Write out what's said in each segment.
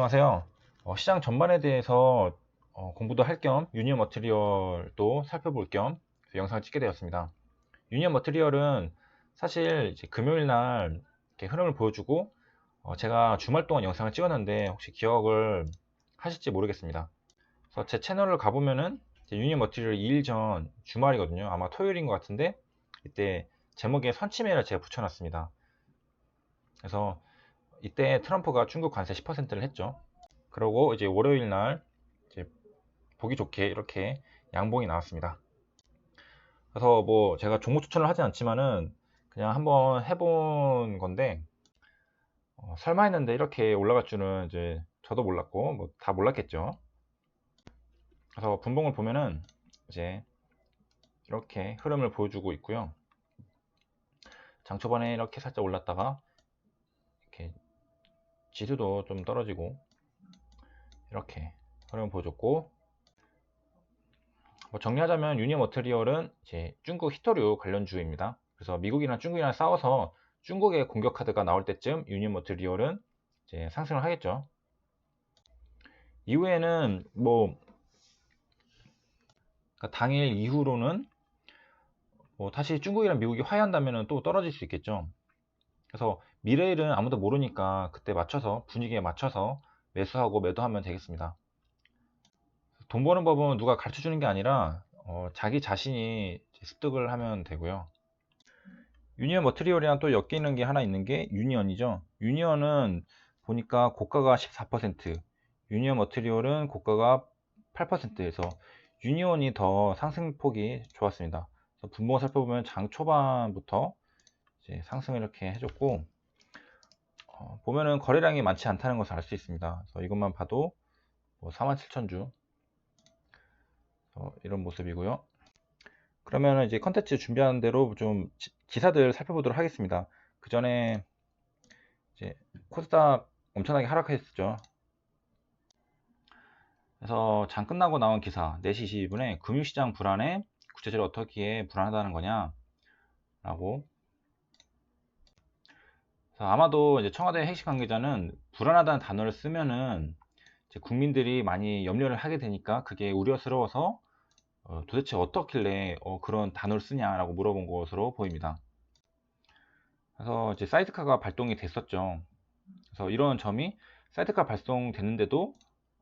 안녕하세요. 시장 전반에 대해서 공부도 할 겸 유니언 머티리얼도 살펴볼 겸 영상을 찍게 되었습니다. 유니언 머티리얼은 사실 이제 금요일 날 이렇게 흐름을 보여주고 제가 주말 동안 영상을 찍었는데 혹시 기억을 하실지 모르겠습니다. 그래서 제 채널을 가보면은 유니언 머티리얼 2일 전 주말이거든요. 아마 토요일인 것 같은데 이때 제목에 선침해를 제가 붙여놨습니다. 그래서 이때 트럼프가 중국 관세 10%를 했죠. 그러고 이제 월요일 날 이제 보기 좋게 이렇게 양봉이 나왔습니다. 그래서 뭐 제가 종목 추천을 하진 않지만은 그냥 한번 해본 건데 설마 했는데 이렇게 올라갈 줄은 이제 저도 몰랐고 뭐 다 몰랐겠죠. 그래서 분봉을 보면은 이제 이렇게 흐름을 보여주고 있고요. 장 초반에 이렇게 살짝 올랐다가 이렇게 지수도 좀 떨어지고 이렇게 흐름을 보여줬고, 뭐 정리하자면 유니언 머티리얼은 이제 중국 히토류 관련주입니다. 그래서 미국이나 중국이랑 싸워서 중국의 공격 카드가 나올 때쯤 유니언 머티리얼은 이제 상승을 하겠죠. 이후에는 뭐 그러니까 당일 이후로는 뭐 다시 중국이랑 미국이 화해한다면 또 떨어질 수 있겠죠. 그래서 미래일은 아무도 모르니까 그때 맞춰서 분위기에 맞춰서 매수하고 매도하면 되겠습니다. 돈 버는 법은 누가 가르쳐 주는 게 아니라 자기 자신이 습득을 하면 되고요. 유니언 머티리얼이랑 또 엮이는 게 하나 있는 게 유니언이죠. 유니언은 보니까 고가가 14%, 유니언 머티리얼은 고가가 8%에서 유니온이 더 상승폭이 좋았습니다. 그래서 분봉을 살펴보면 장 초반부터 이제 상승을 이렇게 해줬고, 보면은 거래량이 많지 않다는 것을 알 수 있습니다. 그래서 이것만 봐도 뭐 47,000주 이런 모습이고요. 그러면 이제 컨텐츠 준비하는 대로 좀 기사들 살펴보도록 하겠습니다. 그 전에 이제 코스닥 엄청나게 하락했었죠. 그래서 장 끝나고 나온 기사 4시 22분에 금융시장 불안해 국채시장 어떻게 불안하다는 거냐 라고. 그래서 아마도 이제 청와대 핵심 관계자는 불안하다는 단어를 쓰면은 이제 국민들이 많이 염려를 하게 되니까 그게 우려스러워서 도대체 어떻길래 그런 단어를 쓰냐라고 물어본 것으로 보입니다. 그래서 이제 사이드카가 발동이 됐었죠. 그래서 이런 점이 사이드카 발송됐는데도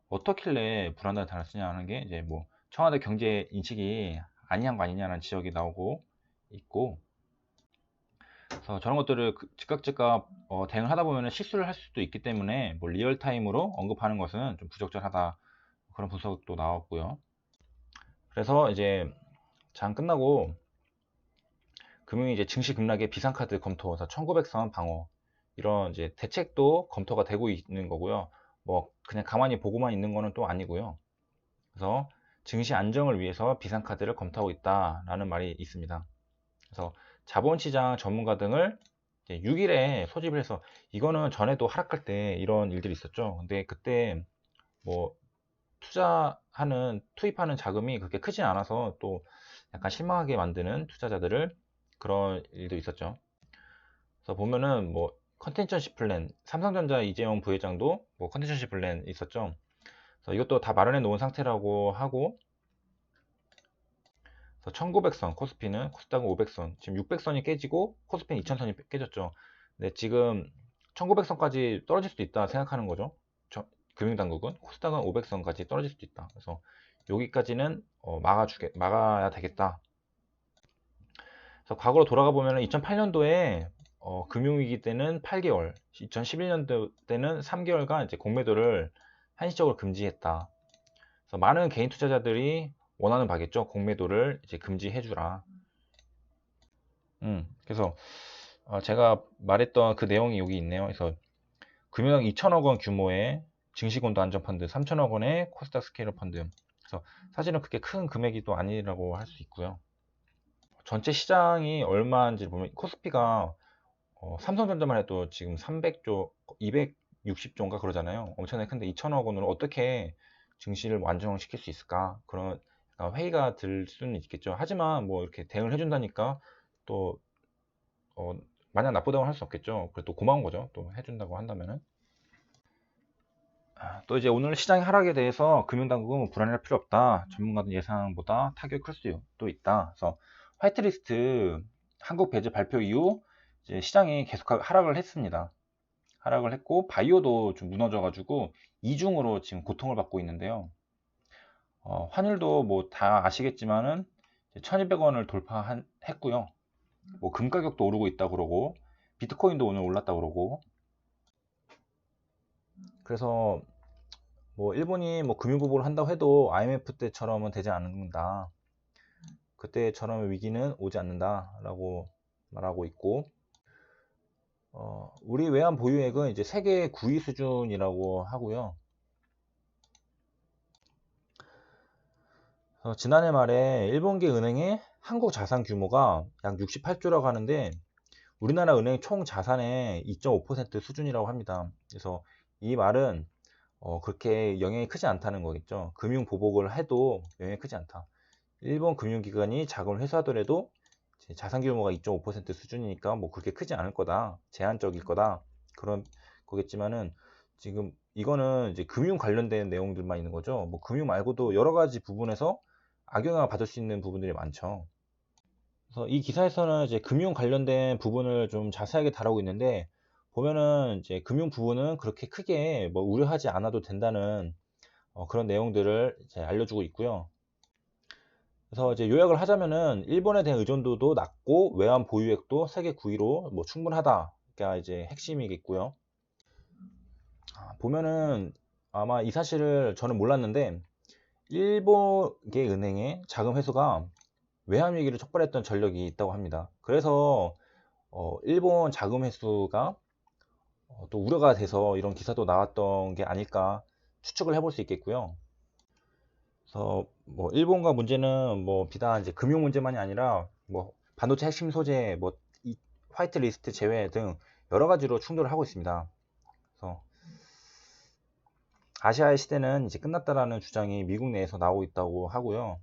어떻길래 불안하다는 단어를 쓰냐는 게 이제 뭐 청와대 경제 인식이 아니한 거 아니냐는 지적이 나오고 있고, 그래서 저런 것들을 즉각 대응을 하다 보면 실수를 할 수도 있기 때문에 뭐 리얼타임으로 언급하는 것은 좀 부적절하다, 그런 분석도 나왔고요. 그래서 이제 장 끝나고 금융이 이제 증시 급락의 비상카드 검토, 그래서 1900선 방어 이런 이제 대책도 검토가 되고 있는 거고요. 뭐 그냥 가만히 보고만 있는 거는 또 아니고요. 그래서 증시 안정을 위해서 비상카드를 검토하고 있다라는 말이 있습니다. 그래서 자본시장 전문가 등을 6일에 소집을 해서, 이거는 전에도 하락할 때 이런 일들이 있었죠. 근데 그때 뭐 투입하는 자금이 그렇게 크지 않아서 또 약간 실망하게 만드는 투자자들을, 그런 일도 있었죠. 그래서 보면은 뭐 컨텐션시 플랜, 삼성전자 이재용 부회장도 뭐 컨텐션시 플랜 있었죠. 그래서 이것도 다 마련해 놓은 상태라고 하고, 그래서 1900선 코스피는, 코스닥은 500선, 지금 600선이 깨지고 코스피는 2000선이 깨졌죠. 근데 지금 1900선까지 떨어질 수도 있다 생각하는 거죠. 금융당국은 코스닥은 500선까지 떨어질 수도 있다. 그래서 여기까지는 막아야 되겠다. 그래서 과거로 돌아가 보면 2008년도에 금융위기 때는 8개월, 2011년도 때는 3개월간 이제 공매도를 한시적으로 금지했다. 그래서 많은 개인 투자자들이 원하는 바겠죠. 공매도를 이제 금지해주라. 그래서 제가 말했던 그 내용이 여기 있네요. 그래서 금융당 2천억 원 규모의 증시곤도 안전펀드, 3천억 원의 코스닥 스케일업 펀드. 그래서 사실은 그렇게 큰 금액이 또 아니라고 할 수 있고요. 전체 시장이 얼마인지 보면 코스피가 삼성전자만 해도 지금 300조, 260조인가 그러잖아요. 엄청나게 큰데 2천억 원으로 어떻게 증시를 안정시킬 수 있을까? 그런 약간 회의가 들 수는 있겠죠. 하지만 뭐 이렇게 대응을 해준다니까 또 마냥 나쁘다고 할 수 없겠죠. 그래도 고마운 거죠. 또 해준다고 한다면은. 또 이제 오늘 시장의 하락에 대해서 금융당국은 불안해할 필요 없다. 전문가들 예상보다 타격이 클 수도 있다. 그래서 화이트리스트 한국 배제 발표 이후 이제 시장이 계속 하락을 했습니다. 하락을 했고 바이오도 좀 무너져가지고 이중으로 지금 고통을 받고 있는데요. 환율도 뭐 다 아시겠지만은 1200원을 돌파했고요. 뭐 금 가격도 오르고 있다 그러고 비트코인도 오늘 올랐다 그러고 그래서 뭐 일본이 뭐 금융보복을 한다고 해도 IMF 때처럼은 되지 않는다. 그때처럼 위기는 오지 않는다라고 말하고 있고 우리 외환 보유액은 이제 세계 9위 수준이라고 하고요. 지난해 말에 일본계 은행의 한국 자산 규모가 약 68조라고 하는데 우리나라 은행 총 자산의 2.5% 수준이라고 합니다. 그래서 이 말은 그렇게 영향이 크지 않다는 거겠죠. 금융 보복을 해도 영향이 크지 않다. 일본 금융기관이 자금을 회수하더라도 자산 규모가 2.5% 수준이니까 뭐 그렇게 크지 않을 거다. 제한적일 거다. 그런 거겠지만은 지금 이거는 이제 금융 관련된 내용들만 있는 거죠. 뭐 금융 말고도 여러 가지 부분에서 악영향을 받을 수 있는 부분들이 많죠. 그래서 이 기사에서는 이제 금융 관련된 부분을 좀 자세하게 다루고 있는데 보면은 이제 금융 부분은 그렇게 크게 뭐 우려하지 않아도 된다는 그런 내용들을 이제 알려주고 있고요. 그래서 이제 요약을 하자면은 일본에 대한 의존도도 낮고 외환 보유액도 세계 9위로 뭐 충분하다가 이제 핵심이겠고요. 보면은 아마 이 사실을 저는 몰랐는데 일본계 은행의 자금 회수가 외환 위기를 촉발했던 전력이 있다고 합니다. 그래서 일본 자금 회수가 또 우려가 돼서 이런 기사도 나왔던 게 아닐까 추측을 해볼 수 있겠고요. 그래서 뭐 일본과 문제는 뭐 비단 이제 금융 문제만이 아니라 뭐 반도체 핵심 소재, 뭐 화이트 리스트 제외 등 여러 가지로 충돌을 하고 있습니다. 그래서 아시아의 시대는 이제 끝났다라는 주장이 미국 내에서 나오고 있다고 하고요.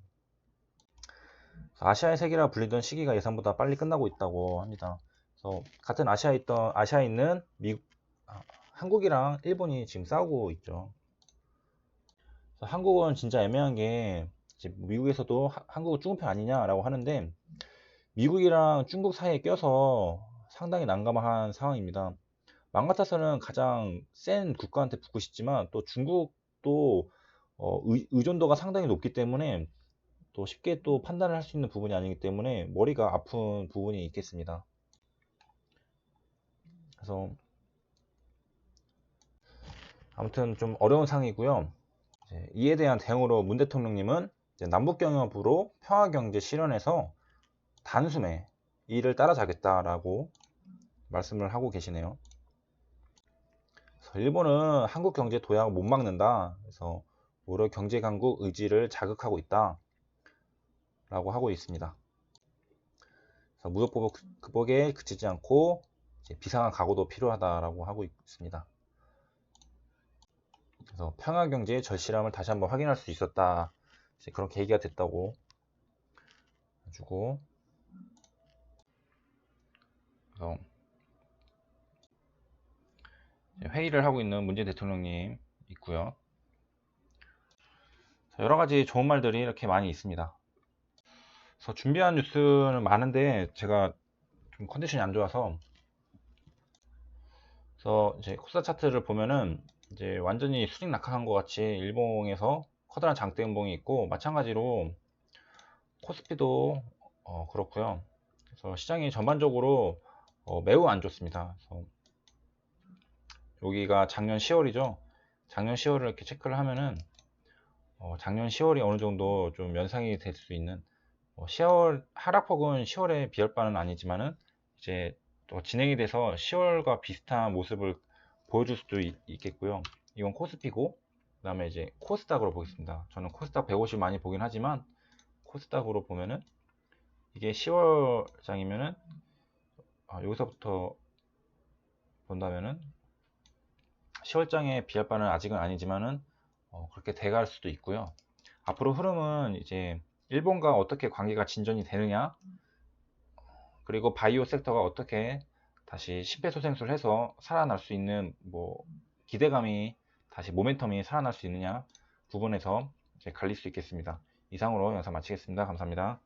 아시아의 세계라 불리던 시기가 예상보다 빨리 끝나고 있다고 합니다. 그래서 같은 아시아에 있는 한국이랑 일본이 지금 싸우고 있죠. 한국은 진짜 애매한 게 미국에서도 한국은 중국편 아니냐라고 하는데 미국이랑 중국 사이에 껴서 상당히 난감한 상황입니다. 맘 같아서는 가장 센 국가한테 붙고 싶지만 또 중국도 의존도가 상당히 높기 때문에 또 쉽게 또 판단을 할 수 있는 부분이 아니기 때문에 머리가 아픈 부분이 있겠습니다. 그래서 아무튼 좀 어려운 상황이고요. 이에 대한 대응으로 문 대통령님은 남북경협으로 평화경제 실현에서 단숨에 이를 따라잡겠다라고 말씀을 하고 계시네요. 그래서 일본은 한국 경제 도약을 못 막는다. 그래서 오히려 경제 강국 의지를 자극하고 있다. 라고 하고 있습니다. 그래서 무역 보복 극복에 그치지 않고 비상한 각오도 필요하다라고 하고 있습니다. 그래서 평화 경제의 절실함을 다시 한번 확인할 수 있었다. 그런 계기가 됐다고 해주고 그래서 회의를 하고 있는 문재인 대통령님 있고요. 여러 가지 좋은 말들이 이렇게 많이 있습니다. 그래서 준비한 뉴스는 많은데 제가 좀 컨디션이 안 좋아서 그래서 이제 코스닥 차트를 보면은 이제 완전히 수직 낙하한 것 같이 일봉에서 커다란 장대 음봉이 있고 마찬가지로 코스피도 그렇고요. 그래서 시장이 전반적으로 매우 안 좋습니다. 그래서 여기가 작년 10월이죠. 작년 10월을 이렇게 체크를 하면은 작년 10월이 어느 정도 좀 연상이 될 수 있는 10월 하락폭은 10월에 비할 바는 아니지만은 이제 또 진행이 돼서 10월과 비슷한 모습을 보여줄 수도 있겠고요. 이건 코스피고 그 다음에 이제 코스닥으로 보겠습니다. 저는 코스닥 150 많이 보긴 하지만 코스닥으로 보면은 이게 10월 장이면은 여기서부터 본다면은 10월 장에 비할 바는 아직은 아니지만은 그렇게 돼갈 수도 있고요. 앞으로 흐름은 이제 일본과 어떻게 관계가 진전이 되느냐 그리고 바이오 섹터가 어떻게 다시 심폐소생술을 해서 살아날 수 있는 뭐 기대감이 다시 모멘텀이 살아날 수 있느냐 부분에서 이제 갈릴 수 있겠습니다. 이상으로 영상 마치겠습니다. 감사합니다.